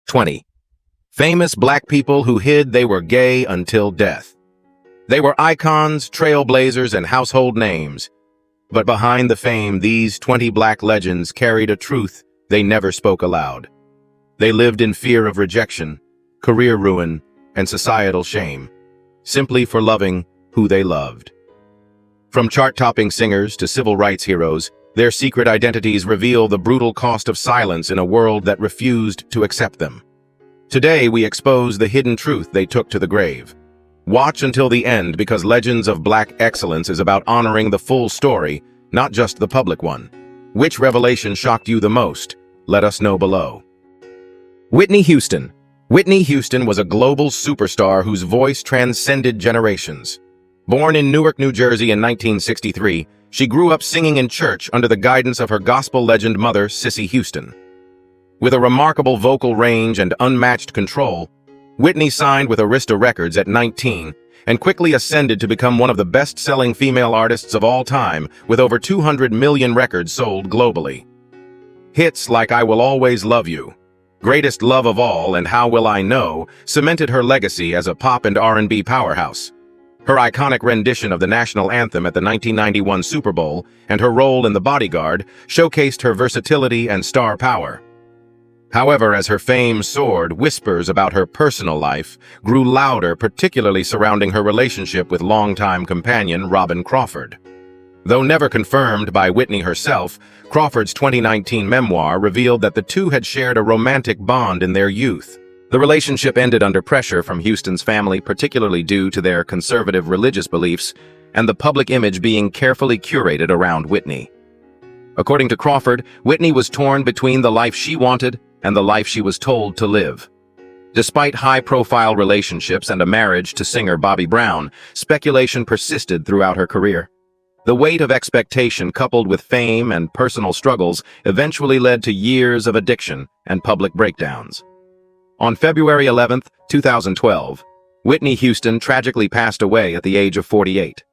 20. Famous black people who hid they were gay until death. They were icons, trailblazers, and household names. But behind the fame, these 20 black legends carried a truth they never spoke aloud. They lived in fear of rejection, career ruin, and societal shame, simply for loving who they loved. From chart-topping singers to civil rights heroes, their secret identities reveal the brutal cost of silence in a world that refused to accept them. Today, we expose the hidden truth they took to the grave. Watch until the end, because Legends of Black Excellence is about honoring the full story, not just the public one. Which revelation shocked you the most? Let us know below. Whitney Houston. Whitney Houston was a global superstar whose voice transcended generations. Born in Newark, New Jersey in 1963, she grew up singing in church under the guidance of her gospel legend mother, Cissy Houston. With a remarkable vocal range and unmatched control, Whitney signed with Arista Records at 19 and quickly ascended to become one of the best-selling female artists of all time, with over 200 million records sold globally. Hits like I Will Always Love You, Greatest Love of All, and How Will I Know cemented her legacy as a pop and R&B powerhouse. Her iconic rendition of the national anthem at the 1991 Super Bowl and her role in The Bodyguard showcased her versatility and star power. However, as her fame soared, whispers about her personal life grew louder, particularly surrounding her relationship with longtime companion Robyn Crawford. Though never confirmed by Whitney herself, Crawford's 2019 memoir revealed that the two had shared a romantic bond in their youth. The relationship ended under pressure from Houston's family, particularly due to their conservative religious beliefs and the public image being carefully curated around Whitney. According to Crawford, Whitney was torn between the life she wanted and the life she was told to live. Despite high-profile relationships and a marriage to singer Bobby Brown, speculation persisted throughout her career. The weight of expectation coupled with fame and personal struggles eventually led to years of addiction and public breakdowns. On February 11, 2012, Whitney Houston tragically passed away at the age of 48.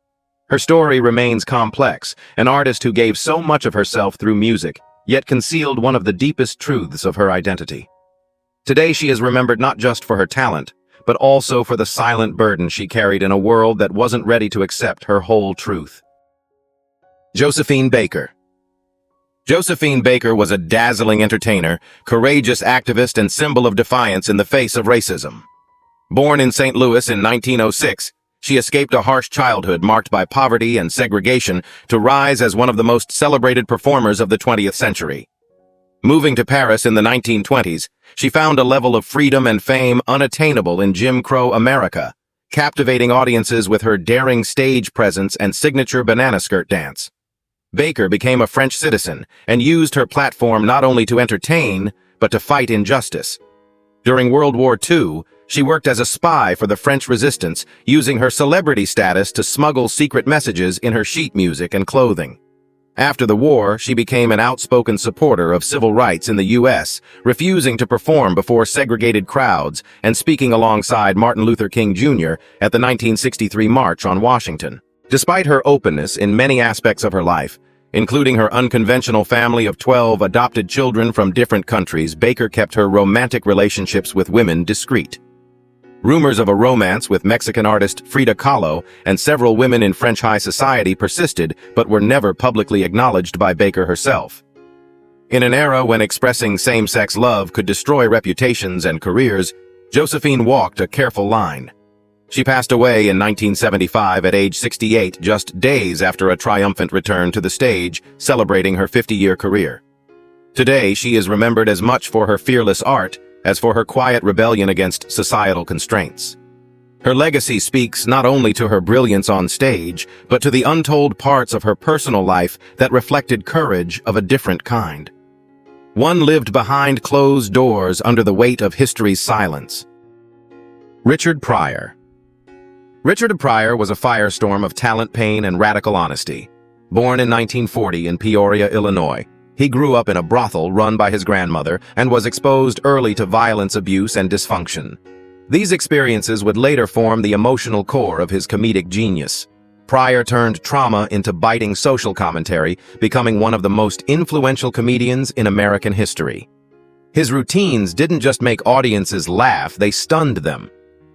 Her story remains complex, an artist who gave so much of herself through music, yet concealed one of the deepest truths of her identity. Today she is remembered not just for her talent, but also for the silent burden she carried in a world that wasn't ready to accept her whole truth. Josephine Baker. Josephine Baker was a dazzling entertainer, courageous activist, and symbol of defiance in the face of racism. Born in St. Louis in 1906, she escaped a harsh childhood marked by poverty and segregation to rise as one of the most celebrated performers of the 20th century. Moving to Paris in the 1920s, she found a level of freedom and fame unattainable in Jim Crow America, captivating audiences with her daring stage presence and signature banana skirt dance. Baker became a French citizen and used her platform not only to entertain, but to fight injustice. During World War II, she worked as a spy for the French resistance, using her celebrity status to smuggle secret messages in her sheet music and clothing. After the war, she became an outspoken supporter of civil rights in the U.S., refusing to perform before segregated crowds and speaking alongside Martin Luther King Jr. at the 1963 March on Washington. Despite her openness in many aspects of her life, including her unconventional family of 12 adopted children from different countries, Baker kept her romantic relationships with women discreet. Rumors of a romance with Mexican artist Frida Kahlo and several women in French high society persisted, but were never publicly acknowledged by Baker herself. In an era when expressing same-sex love could destroy reputations and careers, Josephine walked a careful line. She passed away in 1975 at age 68, just days after a triumphant return to the stage, celebrating her 50-year career. Today, she is remembered as much for her fearless art as for her quiet rebellion against societal constraints. Her legacy speaks not only to her brilliance on stage, but to the untold parts of her personal life that reflected courage of a different kind. One lived behind closed doors under the weight of history's silence. Richard Pryor. Richard Pryor was a firestorm of talent, pain, and radical honesty. Born in 1940 in Peoria, Illinois, he grew up in a brothel run by his grandmother and was exposed early to violence, abuse, and dysfunction. These experiences would later form the emotional core of his comedic genius. Pryor turned trauma into biting social commentary, becoming one of the most influential comedians in American history. His routines didn't just make audiences laugh, they stunned them.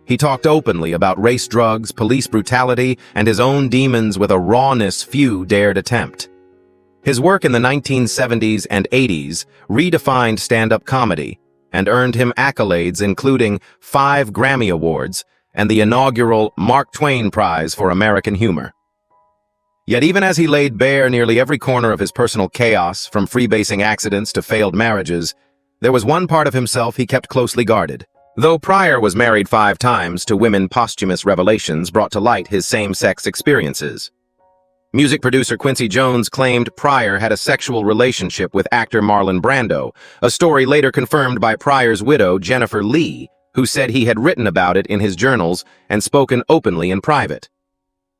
He talked openly about race drugs, police brutality, and his own demons with a rawness few dared attempt. His work in the 1970s and 80s redefined stand-up comedy and earned him accolades including 5 Grammy Awards and the inaugural Mark Twain Prize for American Humor. Yet even as he laid bare nearly every corner of his personal chaos, from freebasing accidents to failed marriages, there was one part of himself he kept closely guarded. Though Pryor was married 5 times to women, posthumous revelations brought to light his same-sex experiences. Music producer Quincy Jones claimed Pryor had a sexual relationship with actor Marlon Brando, a story later confirmed by Pryor's widow, Jennifer Lee, who said he had written about it in his journals and spoken openly in private.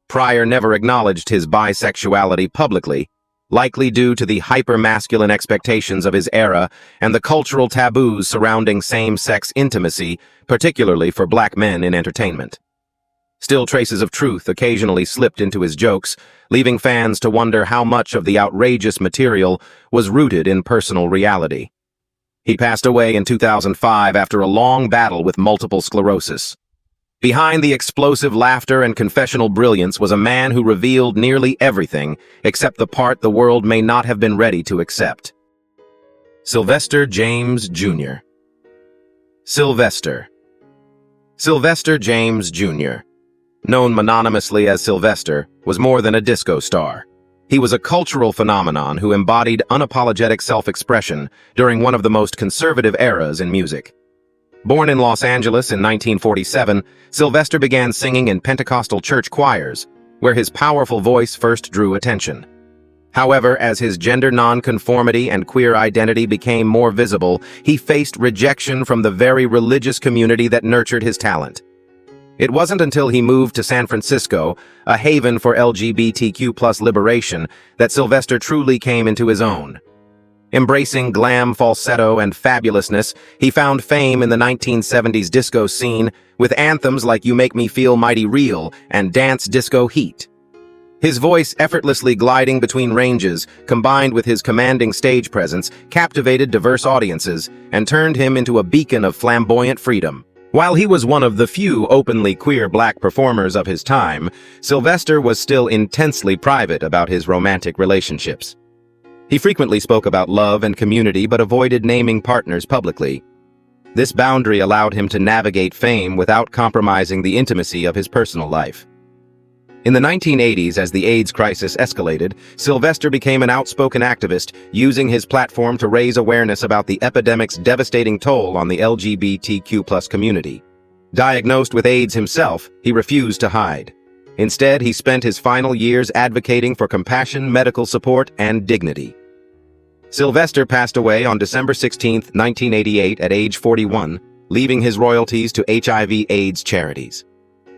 Pryor never acknowledged his bisexuality publicly, likely due to the hyper-masculine expectations of his era and the cultural taboos surrounding same-sex intimacy, particularly for black men in entertainment. Still, traces of truth occasionally slipped into his jokes, leaving fans to wonder how much of the outrageous material was rooted in personal reality. He passed away in 2005 after a long battle with multiple sclerosis. Behind the explosive laughter and confessional brilliance was a man who revealed nearly everything except the part the world may not have been ready to accept. Sylvester James Jr. Sylvester James Jr., known mononymously as Sylvester, was more than a disco star. He was a cultural phenomenon who embodied unapologetic self-expression during one of the most conservative eras in music. Born in Los Angeles in 1947, Sylvester began singing in Pentecostal church choirs, where his powerful voice first drew attention. However, as his gender nonconformity and queer identity became more visible, he faced rejection from the very religious community that nurtured his talent. It wasn't until he moved to San Francisco, a haven for LGBTQ+ liberation, that Sylvester truly came into his own. Embracing glam, falsetto, and fabulousness, he found fame in the 1970s disco scene with anthems like You Make Me Feel Mighty Real and Dance Disco Heat. His voice effortlessly gliding between ranges, combined with his commanding stage presence, captivated diverse audiences and turned him into a beacon of flamboyant freedom. While he was one of the few openly queer black performers of his time, Sylvester was still intensely private about his romantic relationships. He frequently spoke about love and community but avoided naming partners publicly. This boundary allowed him to navigate fame without compromising the intimacy of his personal life. In the 1980s, as the AIDS crisis escalated, Sylvester became an outspoken activist, using his platform to raise awareness about the epidemic's devastating toll on the LGBTQ+ community. Diagnosed with AIDS himself, he refused to hide. Instead, he spent his final years advocating for compassion, medical support, and dignity. Sylvester passed away on December 16, 1988 at age 41, leaving his royalties to HIV/AIDS charities.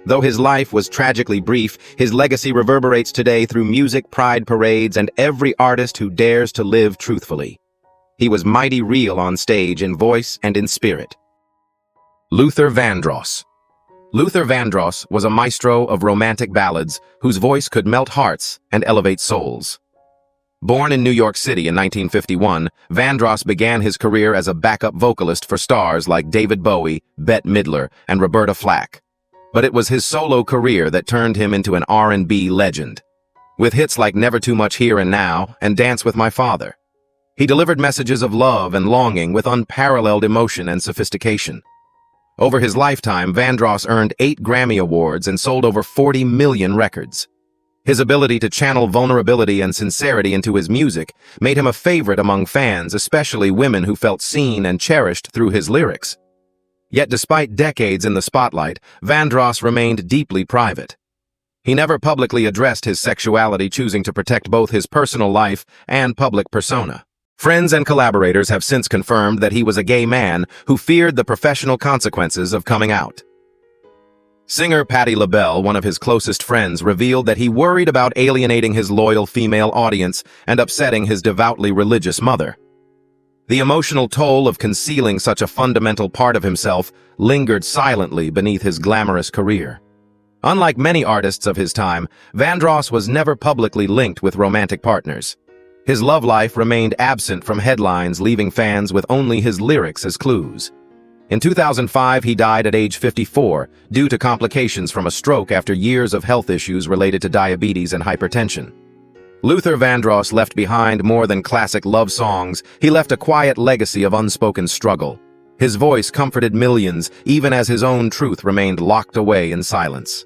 Though his life was tragically brief, his legacy reverberates today through music, pride parades, and every artist who dares to live truthfully. He was mighty real on stage in voice and in spirit. Luther Vandross. Luther Vandross was a maestro of romantic ballads whose voice could melt hearts and elevate souls. Born in New York City in 1951, Vandross began his career as a backup vocalist for stars like David Bowie, Bette Midler, and Roberta Flack. But it was his solo career that turned him into an R&B legend. With hits like Never Too Much Here and Now and Dance with My Father, he delivered messages of love and longing with unparalleled emotion and sophistication. Over his lifetime, Vandross earned 8 Grammy Awards and sold over 40 million records. His ability to channel vulnerability and sincerity into his music made him a favorite among fans, especially women who felt seen and cherished through his lyrics. Yet despite decades in the spotlight, Vandross remained deeply private. He never publicly addressed his sexuality, choosing to protect both his personal life and public persona. Friends and collaborators have since confirmed that he was a gay man who feared the professional consequences of coming out. Singer Patti LaBelle, one of his closest friends, revealed that he worried about alienating his loyal female audience and upsetting his devoutly religious mother. The emotional toll of concealing such a fundamental part of himself lingered silently beneath his glamorous career. Unlike many artists of his time, Vandross was never publicly linked with romantic partners. His love life remained absent from headlines, leaving fans with only his lyrics as clues. In 2005, he died at age 54 due to complications from a stroke after years of health issues related to diabetes and hypertension. Luther Vandross left behind more than classic love songs. He left a quiet legacy of unspoken struggle. His voice comforted millions, even as his own truth remained locked away in silence.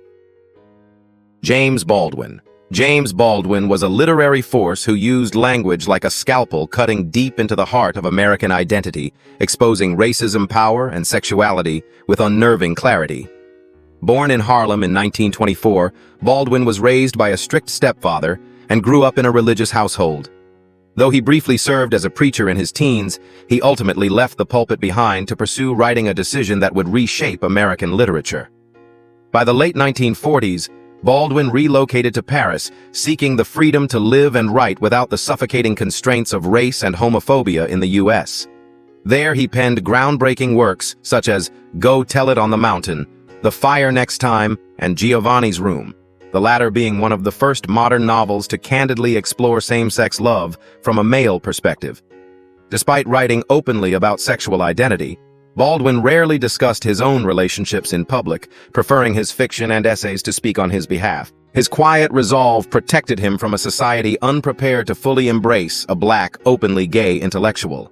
James Baldwin. James Baldwin was a literary force who used language like a scalpel, cutting deep into the heart of American identity, exposing racism, power, and sexuality with unnerving clarity. Born in Harlem in 1924, Baldwin was raised by a strict stepfather and grew up in a religious household. Though he briefly served as a preacher in his teens, he ultimately left the pulpit behind to pursue writing a decision that would reshape American literature. By the late 1940s, Baldwin relocated to Paris, seeking the freedom to live and write without the suffocating constraints of race and homophobia in the U.S. There he penned groundbreaking works such as Go Tell It on the Mountain, The Fire Next Time, and Giovanni's Room, the latter being one of the first modern novels to candidly explore same-sex love from a male perspective. Despite writing openly about sexual identity, Baldwin rarely discussed his own relationships in public, preferring his fiction and essays to speak on his behalf. His quiet resolve protected him from a society unprepared to fully embrace a black, openly gay intellectual.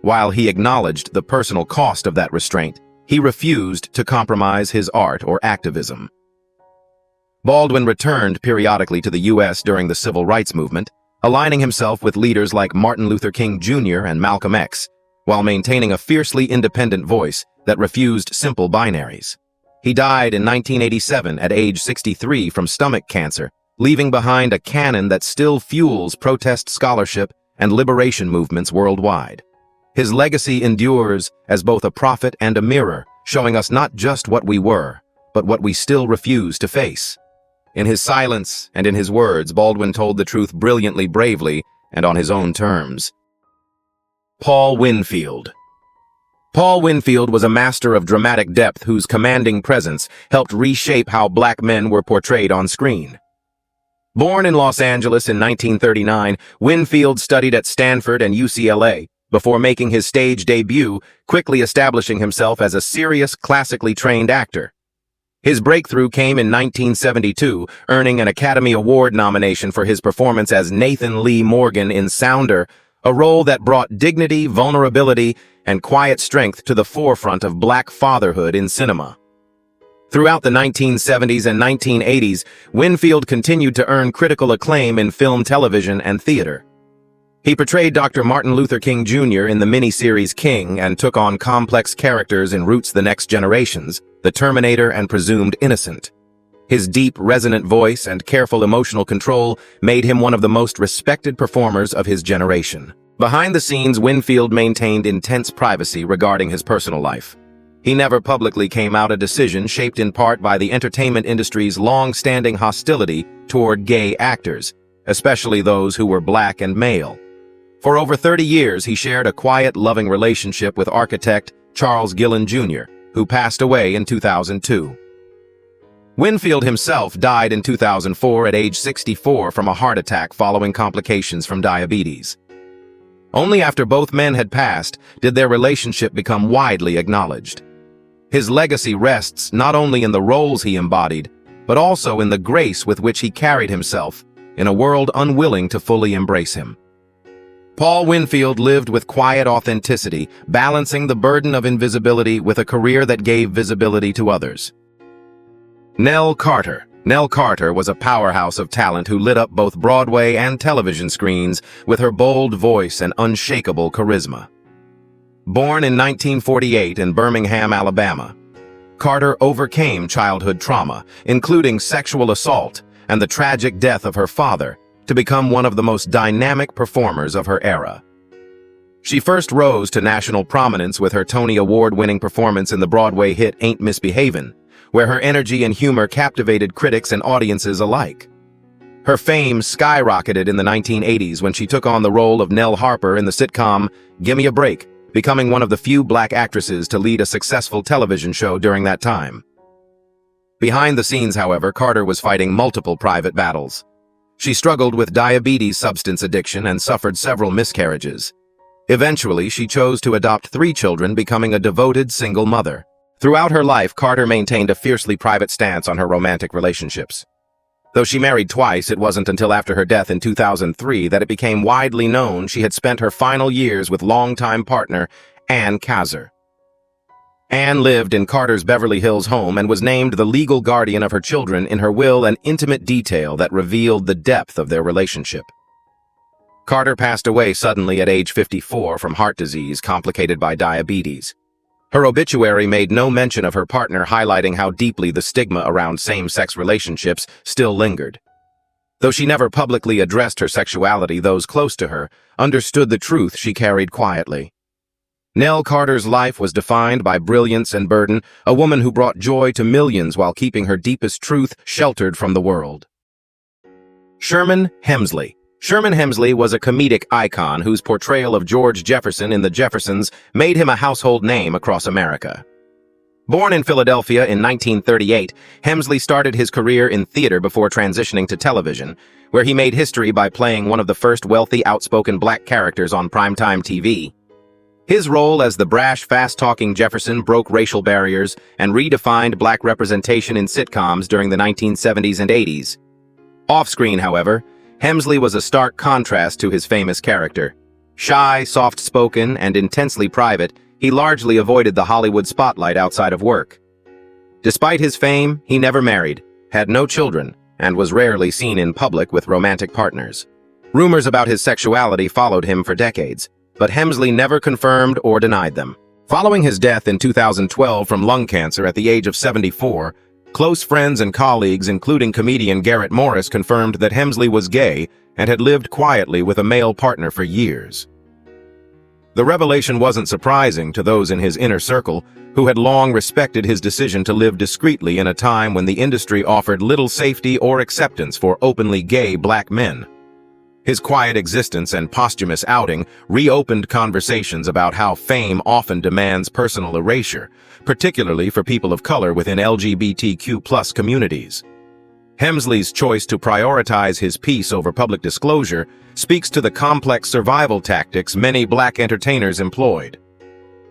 While he acknowledged the personal cost of that restraint, he refused to compromise his art or activism. Baldwin returned periodically to the U.S. during the Civil Rights Movement, aligning himself with leaders like Martin Luther King Jr. and Malcolm X, while maintaining a fiercely independent voice that refused simple binaries. He died in 1987 at age 63 from stomach cancer, leaving behind a canon that still fuels protest scholarship and liberation movements worldwide. His legacy endures as both a prophet and a mirror, showing us not just what we were, but what we still refuse to face. In his silence and in his words, Baldwin told the truth brilliantly, bravely, and on his own terms. Paul Winfield. Paul Winfield was a master of dramatic depth whose commanding presence helped reshape how black men were portrayed on screen. Born in Los Angeles in 1939, Winfield studied at Stanford and UCLA before making his stage debut, quickly establishing himself as a serious, classically trained actor. His breakthrough came in 1972, earning an Academy Award nomination for his performance as Nathan Lee Morgan in Sounder, a role that brought dignity, vulnerability, and quiet strength to the forefront of black fatherhood in cinema. Throughout the 1970s and 1980s, Winfield continued to earn critical acclaim in film, television, and theater. He portrayed Dr. Martin Luther King Jr. in the miniseries King and took on complex characters in Roots: The Next Generations, The Terminator, and Presumed Innocent. His deep, resonant voice and careful emotional control made him one of the most respected performers of his generation. Behind the scenes, Winfield maintained intense privacy regarding his personal life. He never publicly came out, a decision shaped in part by the entertainment industry's long-standing hostility toward gay actors, especially those who were black and male. For over 30 years, he shared a quiet, loving relationship with architect Charles Gillen Jr., who passed away in 2002. Winfield himself died in 2004 at age 64 from a heart attack following complications from diabetes. Only after both men had passed did their relationship become widely acknowledged. His legacy rests not only in the roles he embodied, but also in the grace with which he carried himself in a world unwilling to fully embrace him. Paul Winfield lived with quiet authenticity, balancing the burden of invisibility with a career that gave visibility to others. Nell Carter. Nell Carter was a powerhouse of talent who lit up both Broadway and television screens with her bold voice and unshakable charisma. Born in 1948 in Birmingham, Alabama, Carter overcame childhood trauma, including sexual assault and the tragic death of her father, to become one of the most dynamic performers of her era. She first rose to national prominence with her Tony Award-winning performance in the Broadway hit Ain't Misbehavin', where her energy and humor captivated critics and audiences alike. Her fame skyrocketed in the 1980s when she took on the role of Nell Harper in the sitcom Gimme a Break, becoming one of the few black actresses to lead a successful television show during that time. Behind the scenes, however, Carter was fighting multiple private battles. She struggled with diabetes, substance addiction, and suffered several miscarriages. Eventually, she chose to adopt 3 children, becoming a devoted single mother. Throughout her life, Carter maintained a fiercely private stance on her romantic relationships. Though she married twice, it wasn't until after her death in 2003 that it became widely known she had spent her final years with longtime partner Ann Kaiser. Ann lived in Carter's Beverly Hills home and was named the legal guardian of her children in her will, an intimate detail that revealed the depth of their relationship. Carter passed away suddenly at age 54 from heart disease complicated by diabetes. Her obituary made no mention of her partner, highlighting how deeply the stigma around same-sex relationships still lingered. Though she never publicly addressed her sexuality, those close to her understood the truth she carried quietly. Nell Carter's life was defined by brilliance and burden, a woman who brought joy to millions while keeping her deepest truth sheltered from the world. Sherman Hemsley. Sherman Hemsley was a comedic icon whose portrayal of George Jefferson in The Jeffersons made him a household name across America. Born in Philadelphia in 1938, Hemsley started his career in theater before transitioning to television, where he made history by playing one of the first wealthy, outspoken black characters on primetime TV. His role as the brash, fast-talking Jefferson broke racial barriers and redefined black representation in sitcoms during the 1970s and 80s. Off-screen, however, Hemsley was a stark contrast to his famous character. Shy, soft-spoken, and intensely private, he largely avoided the Hollywood spotlight outside of work. Despite his fame, he never married, had no children, and was rarely seen in public with romantic partners. Rumors about his sexuality followed him for decades, but Hemsley never confirmed or denied them. Following his death in 2012 from lung cancer at the age of 74, close friends and colleagues, including comedian Garrett Morris, confirmed that Hemsley was gay and had lived quietly with a male partner for years. The revelation wasn't surprising to those in his inner circle, who had long respected his decision to live discreetly in a time when the industry offered little safety or acceptance for openly gay black men. His quiet existence and posthumous outing reopened conversations about how fame often demands personal erasure, particularly for people of color within LGBTQ+ communities. Hemsley's choice to prioritize his peace over public disclosure speaks to the complex survival tactics many black entertainers employed.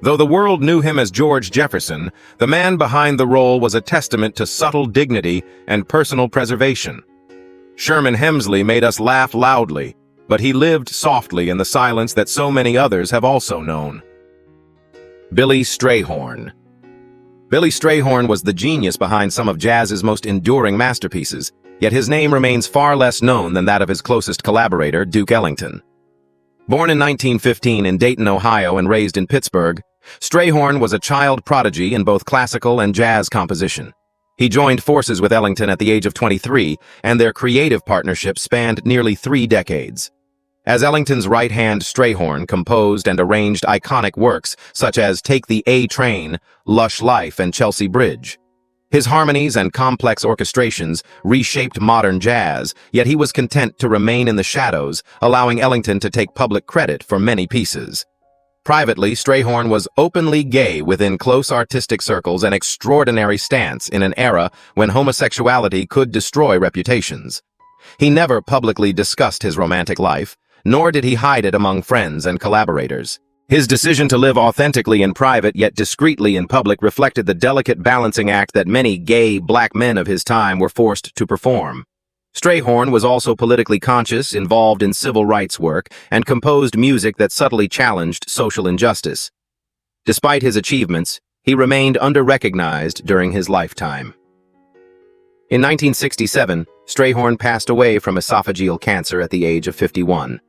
Though the world knew him as George Jefferson, the man behind the role was a testament to subtle dignity and personal preservation. Sherman Hemsley made us laugh loudly, but he lived softly in the silence that so many others have also known. Billy Strayhorn. Billy Strayhorn was the genius behind some of jazz's most enduring masterpieces, yet his name remains far less known than that of his closest collaborator, Duke Ellington. Born in 1915 in Dayton, Ohio, and raised in Pittsburgh, Strayhorn was a child prodigy in both classical and jazz composition. He joined forces with Ellington at the age of 23, and their creative partnership spanned nearly 3 decades. As Ellington's right hand, Strayhorn composed and arranged iconic works such as Take the A Train, Lush Life, and Chelsea Bridge. His harmonies and complex orchestrations reshaped modern jazz, yet he was content to remain in the shadows, allowing Ellington to take public credit for many pieces. Privately, Strayhorn was openly gay within close artistic circles, an extraordinary stance in an era when homosexuality could destroy reputations. He never publicly discussed his romantic life, nor did he hide it among friends and collaborators. His decision to live authentically in private yet discreetly in public reflected the delicate balancing act that many gay black men of his time were forced to perform. Strayhorn was also politically conscious, involved in civil rights work, and composed music that subtly challenged social injustice. Despite his achievements, he remained under-recognized during his lifetime. In 1967, Strayhorn passed away from esophageal cancer at the age of 51.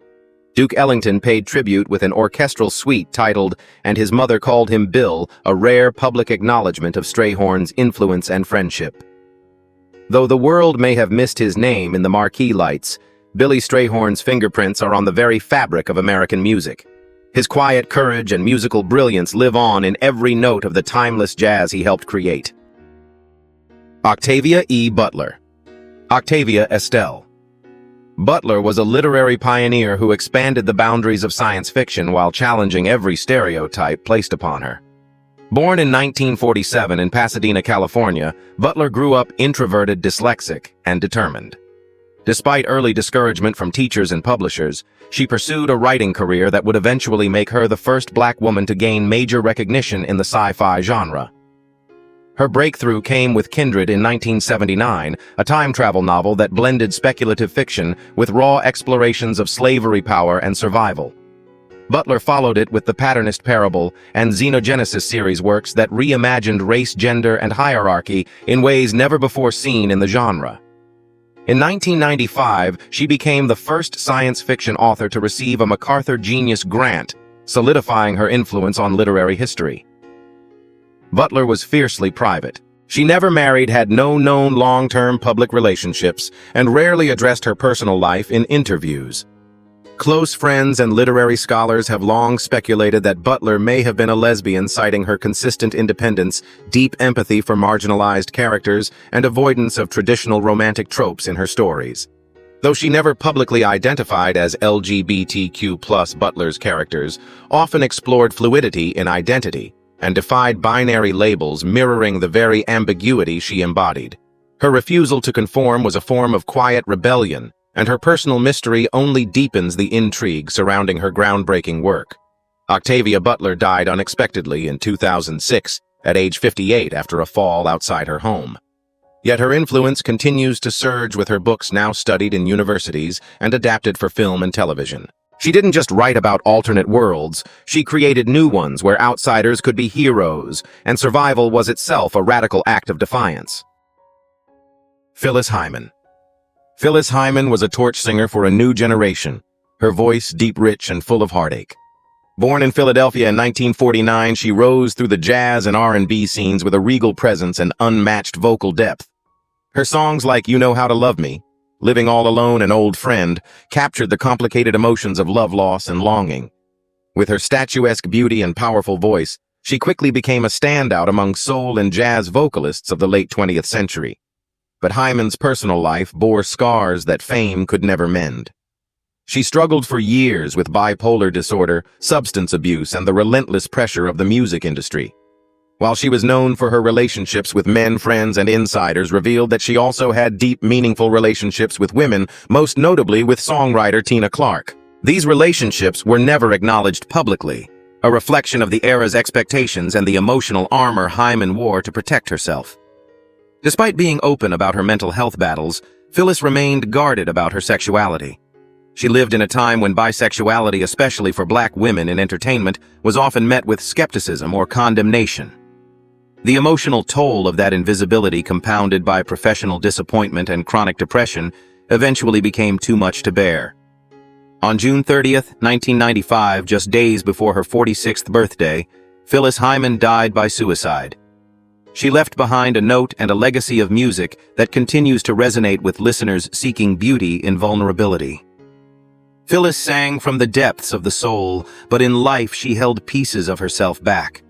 Duke Ellington paid tribute with an orchestral suite titled "And His Mother Called Him Bill," a rare public acknowledgement of Strayhorn's influence and friendship. Though the world may have missed his name in the marquee lights, Billy Strayhorn's fingerprints are on the very fabric of American music. His quiet courage and musical brilliance live on in every note of the timeless jazz he helped create. Octavia E. Butler. Octavia Estelle. Butler was a literary pioneer who expanded the boundaries of science fiction while challenging every stereotype placed upon her. Born in 1947 in Pasadena, California, Butler grew up introverted, dyslexic, and determined. Despite early discouragement from teachers and publishers, she pursued a writing career that would eventually make her the first black woman to gain major recognition in the sci-fi genre. Her breakthrough came with Kindred in 1979, a time travel novel that blended speculative fiction with raw explorations of slavery, power, and survival. Butler followed it with the Patternist Parable and Xenogenesis series works that reimagined race, gender, and hierarchy in ways never before seen in the genre. In 1995, she became the first science fiction author to receive a MacArthur Genius Grant, solidifying her influence on literary history. Butler was fiercely private. She never married, had no known long-term public relationships, and rarely addressed her personal life in interviews. Close friends and literary scholars have long speculated that Butler may have been a lesbian, citing her consistent independence, deep empathy for marginalized characters, and avoidance of traditional romantic tropes in her stories. Though she never publicly identified as LGBTQ+, Butler's characters often explored fluidity in identity and defied binary labels, mirroring the very ambiguity she embodied. Her refusal to conform was a form of quiet rebellion, and her personal mystery only deepens the intrigue surrounding her groundbreaking work. Octavia Butler died unexpectedly in 2006, at age 58 after a fall outside her home. Yet her influence continues to surge, with her books now studied in universities and adapted for film and television. She didn't just write about alternate worlds, she created new ones where outsiders could be heroes, and survival was itself a radical act of defiance. Phyllis Hyman. Phyllis Hyman was a torch singer for a new generation, her voice deep, rich, and full of heartache. Born in Philadelphia in 1949, she rose through the jazz and R&B scenes with a regal presence and unmatched vocal depth. Her songs like You Know How to Love Me, Living All Alone, and Old Friend captured the complicated emotions of love, loss, and longing. With her statuesque beauty and powerful voice, she quickly became a standout among soul and jazz vocalists of the late 20th century. But Hyman's personal life bore scars that fame could never mend. She struggled for years with bipolar disorder, substance abuse, and the relentless pressure of the music industry. While she was known for her relationships with men, friends, and insiders revealed that she also had deep, meaningful relationships with women, most notably with songwriter Tina Clark. These relationships were never acknowledged publicly, a reflection of the era's expectations and the emotional armor Hyman wore to protect herself. Despite being open about her mental health battles, Phyllis remained guarded about her sexuality. She lived in a time when bisexuality, especially for black women in entertainment, was often met with skepticism or condemnation. The emotional toll of that invisibility, compounded by professional disappointment and chronic depression, eventually became too much to bear. On June 30th, 1995, just days before her 46th birthday, Phyllis Hyman died by suicide. She left behind a note and a legacy of music that continues to resonate with listeners seeking beauty in vulnerability. Phyllis sang from the depths of the soul, but in life she held pieces of herself back.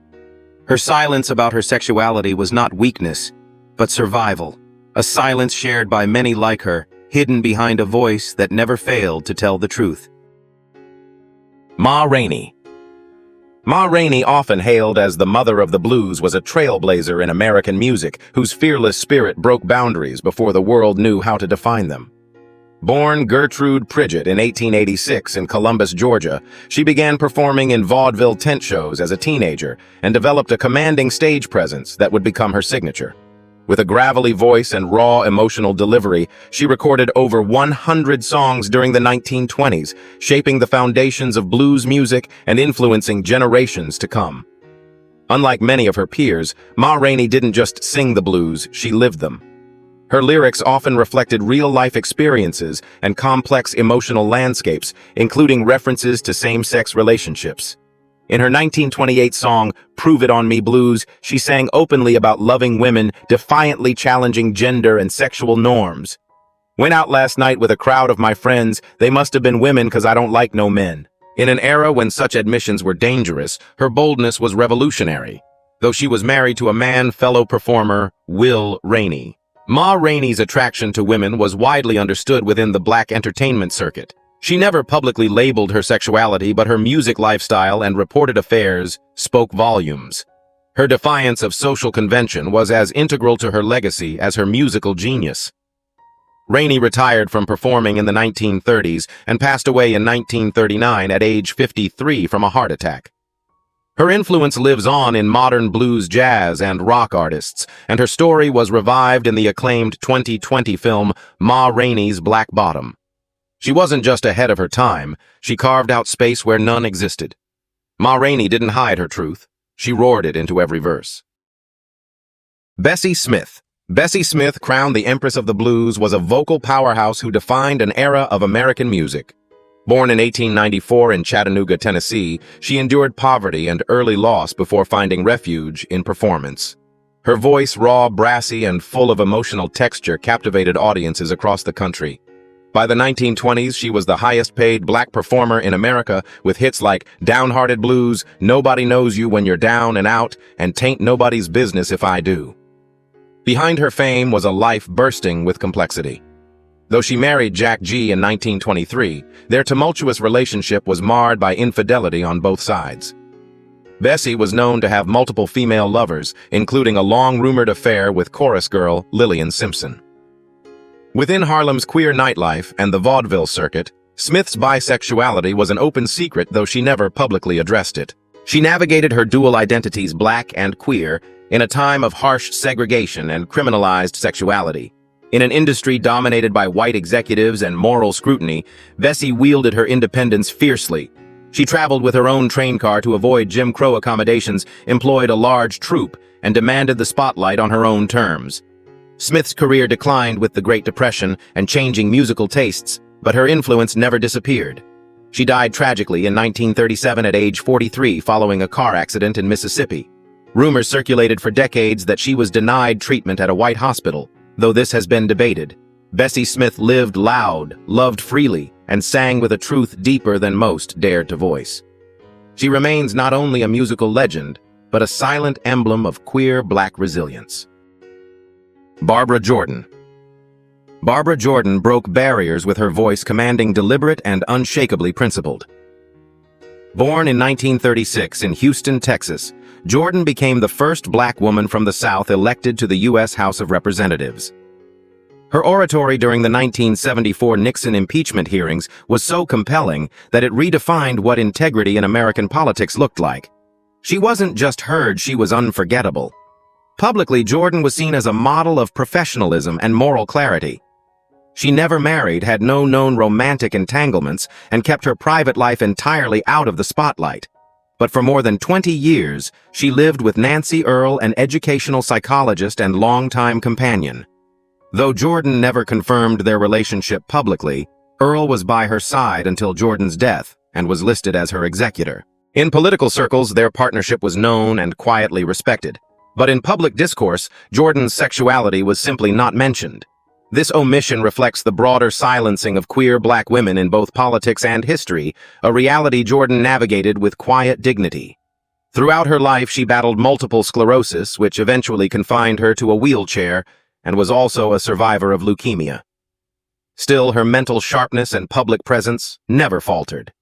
Her silence about her sexuality was not weakness, but survival, a silence shared by many like her, hidden behind a voice that never failed to tell the truth. Ma Rainey. Ma Rainey, often hailed as the mother of the blues, was a trailblazer in American music whose fearless spirit broke boundaries before the world knew how to define them. Born Gertrude Pridgett in 1886 in Columbus, Georgia, she began performing in vaudeville tent shows as a teenager and developed a commanding stage presence that would become her signature. With a gravelly voice and raw emotional delivery, she recorded over 100 songs during the 1920s, shaping the foundations of blues music and influencing generations to come. Unlike many of her peers, Ma Rainey didn't just sing the blues, she lived them. Her lyrics often reflected real-life experiences and complex emotional landscapes, including references to same-sex relationships. In her 1928 song, Prove It On Me Blues, she sang openly about loving women, defiantly challenging gender and sexual norms. Went out last night with a crowd of my friends, they must have been women 'cause I don't like no men. In an era when such admissions were dangerous, her boldness was revolutionary. Though she was married to a man, fellow performer, Will Rainey. Ma Rainey's attraction to women was widely understood within the black entertainment circuit. She never publicly labeled her sexuality, but her music lifestyle and reported affairs spoke volumes. Her defiance of social convention was as integral to her legacy as her musical genius. Rainey retired from performing in the 1930s and passed away in 1939 at age 53 from a heart attack. Her influence lives on in modern blues, jazz, and rock artists, and her story was revived in the acclaimed 2020 film Ma Rainey's Black Bottom. She wasn't just ahead of her time, she carved out space where none existed. Ma Rainey didn't hide her truth, she roared it into every verse. Bessie Smith. Bessie Smith, crowned the Empress of the Blues, was a vocal powerhouse who defined an era of American music. Born in 1894 in Chattanooga, Tennessee, she endured poverty and early loss before finding refuge in performance. Her voice, raw, brassy, and full of emotional texture, captivated audiences across the country. By the 1920s, she was the highest-paid black performer in America, with hits like Downhearted Blues, Nobody Knows You When You're Down and Out, and Tain't Nobody's Business If I Do. Behind her fame was a life bursting with complexity. Though she married Jack G in 1923, their tumultuous relationship was marred by infidelity on both sides. Bessie was known to have multiple female lovers, including a long-rumored affair with chorus girl Lillian Simpson. Within Harlem's queer nightlife and the vaudeville circuit, Smith's bisexuality was an open secret, though she never publicly addressed it. She navigated her dual identities, black and queer, in a time of harsh segregation and criminalized sexuality. In an industry dominated by white executives and moral scrutiny, Bessie wielded her independence fiercely. She traveled with her own train car to avoid Jim Crow accommodations, employed a large troupe, and demanded the spotlight on her own terms. Smith's career declined with the Great Depression and changing musical tastes, but her influence never disappeared. She died tragically in 1937 at age 43 following a car accident in Mississippi. Rumors circulated for decades that she was denied treatment at a white hospital, though this has been debated. Bessie Smith lived loud, loved freely, and sang with a truth deeper than most dared to voice. She remains not only a musical legend, but a silent emblem of queer black resilience. Barbara Jordan. Barbara Jordan broke barriers with her voice, commanding deliberate and unshakably principled. Born in 1936 in Houston, Texas, Jordan became the first black woman from the South elected to the U.S. House of Representatives. Her oratory during the 1974 Nixon impeachment hearings was so compelling that it redefined what integrity in American politics looked like. She wasn't just heard, she was unforgettable. Publicly, Jordan was seen as a model of professionalism and moral clarity. She never married, had no known romantic entanglements, and kept her private life entirely out of the spotlight. But for more than 20 years, she lived with Nancy Earl, an educational psychologist and longtime companion. Though Jordan never confirmed their relationship publicly, Earl was by her side until Jordan's death and was listed as her executor. In political circles, their partnership was known and quietly respected. But in public discourse, Jordan's sexuality was simply not mentioned. This omission reflects the broader silencing of queer black women in both politics and history, a reality Jordan navigated with quiet dignity. Throughout her life, she battled multiple sclerosis, which eventually confined her to a wheelchair, and was also a survivor of leukemia. Still, her mental sharpness and public presence never faltered.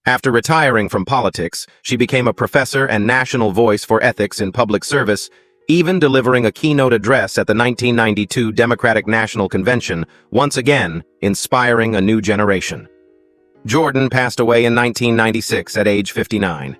After retiring from politics, she became a professor and national voice for ethics in public service, even delivering a keynote address at the 1992 Democratic National Convention, once again inspiring a new generation. Jordan passed away in 1996 at age 59.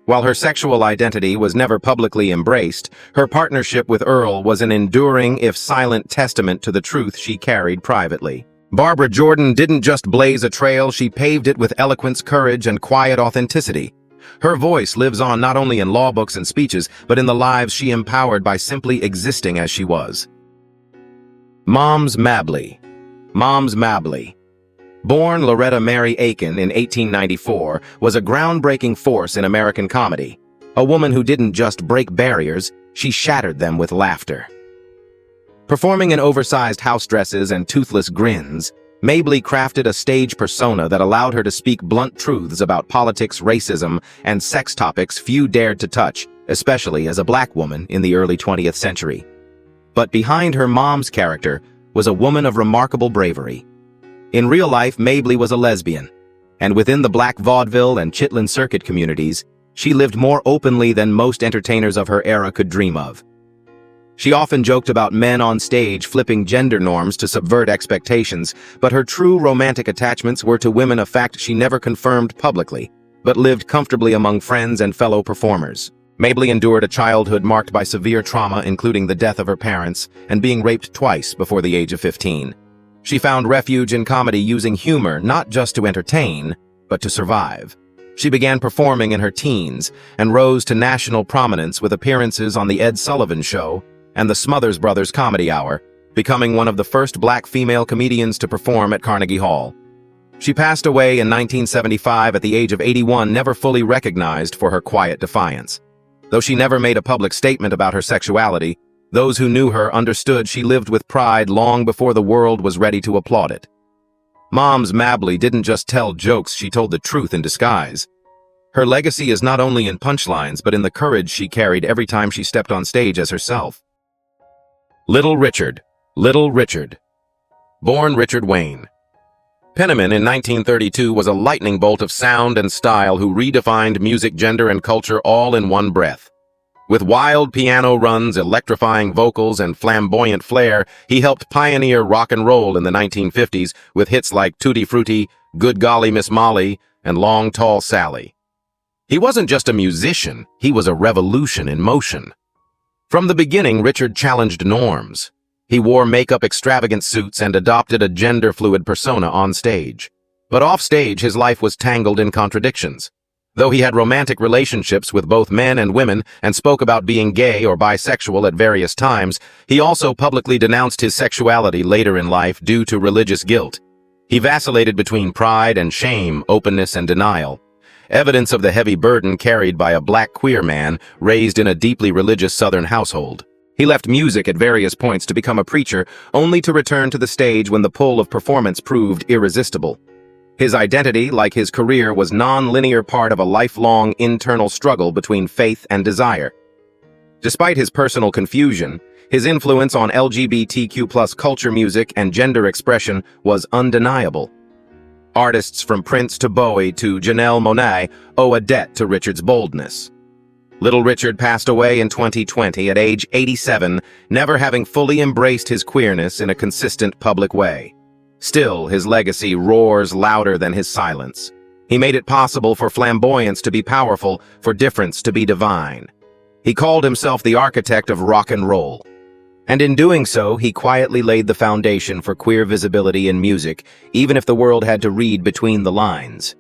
While her sexual identity was never publicly embraced, her partnership with Earl was an enduring, if silent, testament to the truth she carried privately. Barbara Jordan didn't just blaze a trail, she paved it with eloquence, courage, and quiet authenticity. Her voice lives on not only in law books and speeches, but in the lives she empowered by simply existing as she was. Moms Mabley. Moms Mabley. Born Loretta Mary Aiken in 1894, was a groundbreaking force in American comedy. A woman who didn't just break barriers, she shattered them with laughter. Performing in oversized house dresses and toothless grins, Mabley crafted a stage persona that allowed her to speak blunt truths about politics, racism, and sex topics few dared to touch, especially as a black woman in the early 20th century. But behind her mom's character was a woman of remarkable bravery. In real life, Mabley was a lesbian, and within the black vaudeville and Chitlin circuit communities, she lived more openly than most entertainers of her era could dream of. She often joked about men on stage flipping gender norms to subvert expectations, but her true romantic attachments were to women, a fact she never confirmed publicly, but lived comfortably among friends and fellow performers. Mabley endured a childhood marked by severe trauma, including the death of her parents and being raped twice before the age of 15. She found refuge in comedy, using humor not just to entertain, but to survive. She began performing in her teens and rose to national prominence with appearances on The Ed Sullivan Show and the Smothers Brothers Comedy Hour, becoming one of the first black female comedians to perform at Carnegie Hall. She passed away in 1975 at the age of 81, never fully recognized for her quiet defiance. Though she never made a public statement about her sexuality, those who knew her understood she lived with pride long before the world was ready to applaud it. Moms Mabley didn't just tell jokes, she told the truth in disguise. Her legacy is not only in punchlines, but in the courage she carried every time she stepped on stage as herself. Little Richard. Little Richard. Born Richard Wayne. Penniman in 1932 was a lightning bolt of sound and style who redefined music, gender, and culture all in one breath. With wild piano runs, electrifying vocals, and flamboyant flair, he helped pioneer rock and roll in the 1950s with hits like Tutti Frutti, Good Golly Miss Molly, and Long Tall Sally. He wasn't just a musician, he was a revolution in motion. From the beginning, Richard challenged norms. He wore makeup, extravagant suits, and adopted a gender-fluid persona on stage. But off stage, his life was tangled in contradictions. Though he had romantic relationships with both men and women and spoke about being gay or bisexual at various times, he also publicly denounced his sexuality later in life due to religious guilt. He vacillated between pride and shame, openness and denial. Evidence of the heavy burden carried by a black queer man raised in a deeply religious Southern household. He left music at various points to become a preacher, only to return to the stage when the pull of performance proved irresistible. His identity, like his career, was non-linear part of a lifelong internal struggle between faith and desire. Despite his personal confusion, his influence on LGBTQ+ culture, music, and gender expression was undeniable. Artists from Prince to Bowie to Janelle Monáe owe a debt to Richard's boldness. Little Richard passed away in 2020 at age 87, never having fully embraced his queerness in a consistent public way. Still, his legacy roars louder than his silence. He made it possible for flamboyance to be powerful, for difference to be divine. He called himself the architect of rock and roll. And in doing so, he quietly laid the foundation for queer visibility in music, even if the world had to read between the lines.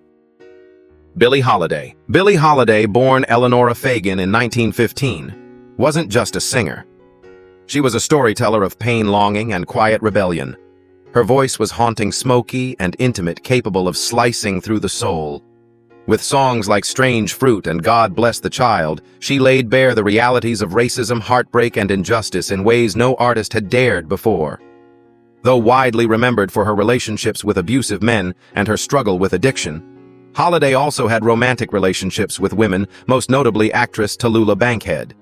Billie Holiday. Billie Holiday, born Eleanora Fagan in 1915, wasn't just a singer. She was a storyteller of pain, longing, and quiet rebellion. Her voice was haunting, smoky, and intimate, capable of slicing through the soul. With songs like Strange Fruit and God Bless the Child, she laid bare the realities of racism, heartbreak, and injustice in ways no artist had dared before. Though widely remembered for her relationships with abusive men and her struggle with addiction, Holiday also had romantic relationships with women, most notably actress Tallulah Bankhead.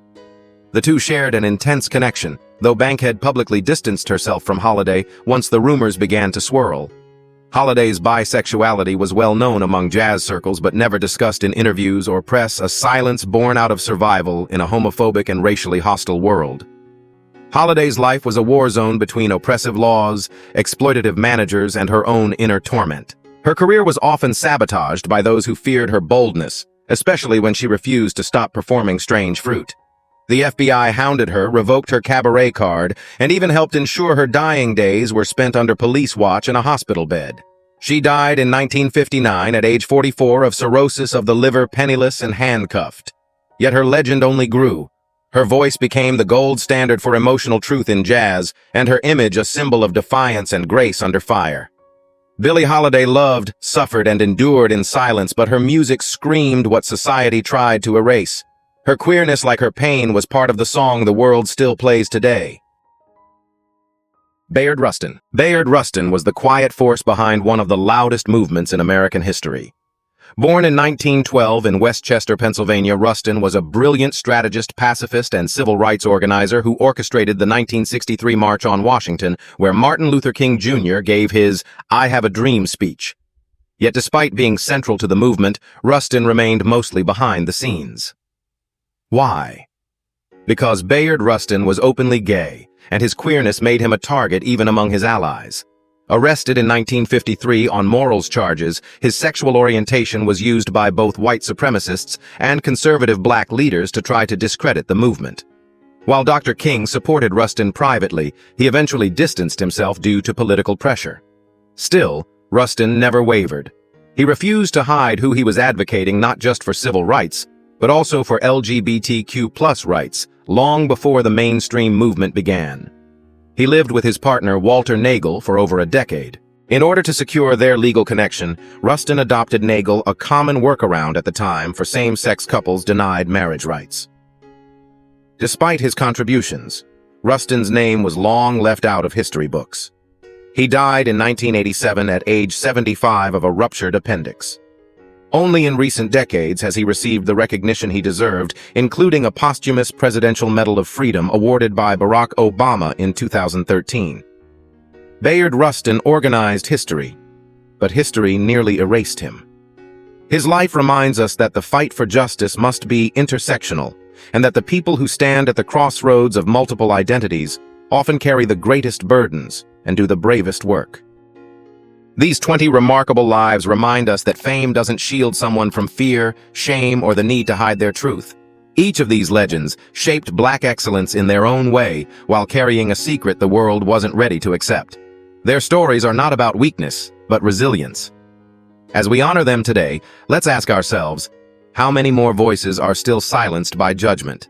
The two shared an intense connection, though Bankhead publicly distanced herself from Holiday once the rumors began to swirl. Holiday's bisexuality was well known among jazz circles but never discussed in interviews or press, a silence born out of survival in a homophobic and racially hostile world. Holiday's life was a war zone between oppressive laws, exploitative managers, and her own inner torment. Her career was often sabotaged by those who feared her boldness, especially when she refused to stop performing Strange Fruit. The FBI hounded her, revoked her cabaret card, and even helped ensure her dying days were spent under police watch in a hospital bed. She died in 1959 at age 44 of cirrhosis of the liver, penniless and handcuffed. Yet her legend only grew. Her voice became the gold standard for emotional truth in jazz, and her image a symbol of defiance and grace under fire. Billie Holiday loved, suffered, and endured in silence, but her music screamed what society tried to erase. Her queerness, like her pain, was part of the song the world still plays today. Bayard Rustin. Bayard Rustin was the quiet force behind one of the loudest movements in American history. Born in 1912 in Westchester, Pennsylvania, Rustin was a brilliant strategist, pacifist, and civil rights organizer who orchestrated the 1963 March on Washington, where Martin Luther King Jr. gave his "I Have a Dream" speech. Yet despite being central to the movement, Rustin remained mostly behind the scenes. Why? because Bayard Rustin was openly gay, and his queerness made him a target even among his allies. Arrested in 1953 on morals charges, his sexual orientation was used by both white supremacists and conservative black leaders to try to discredit the movement. While Dr. King supported Rustin privately, he eventually distanced himself due to political pressure. Still, Rustin never wavered. He refused to hide who he was advocating not just for civil rights, but also for LGBTQ+ rights, long before the mainstream movement began. He lived with his partner Walter Nagel for over a decade. In order to secure their legal connection, Rustin adopted Nagel, a common workaround at the time for same-sex couples denied marriage rights. Despite his contributions, Rustin's name was long left out of history books. He died in 1987 at age 75 of a ruptured appendix. Only in recent decades has he received the recognition he deserved, including a posthumous Presidential Medal of Freedom awarded by Barack Obama in 2013. Bayard Rustin organized history, but history nearly erased him. His life reminds us that the fight for justice must be intersectional, and that the people who stand at the crossroads of multiple identities often carry the greatest burdens and do the bravest work. These 20 remarkable lives remind us that fame doesn't shield someone from fear, shame, or the need to hide their truth. Each of these legends shaped Black excellence in their own way while carrying a secret the world wasn't ready to accept. Their stories are not about weakness, but resilience. As we honor them today, let's ask ourselves, how many more voices are still silenced by judgment?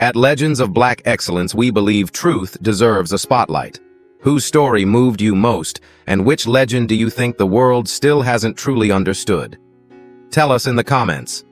At Legends of Black Excellence, we believe truth deserves a spotlight. Whose story moved you most, and which legend do you think the world still hasn't truly understood? Tell us in the comments.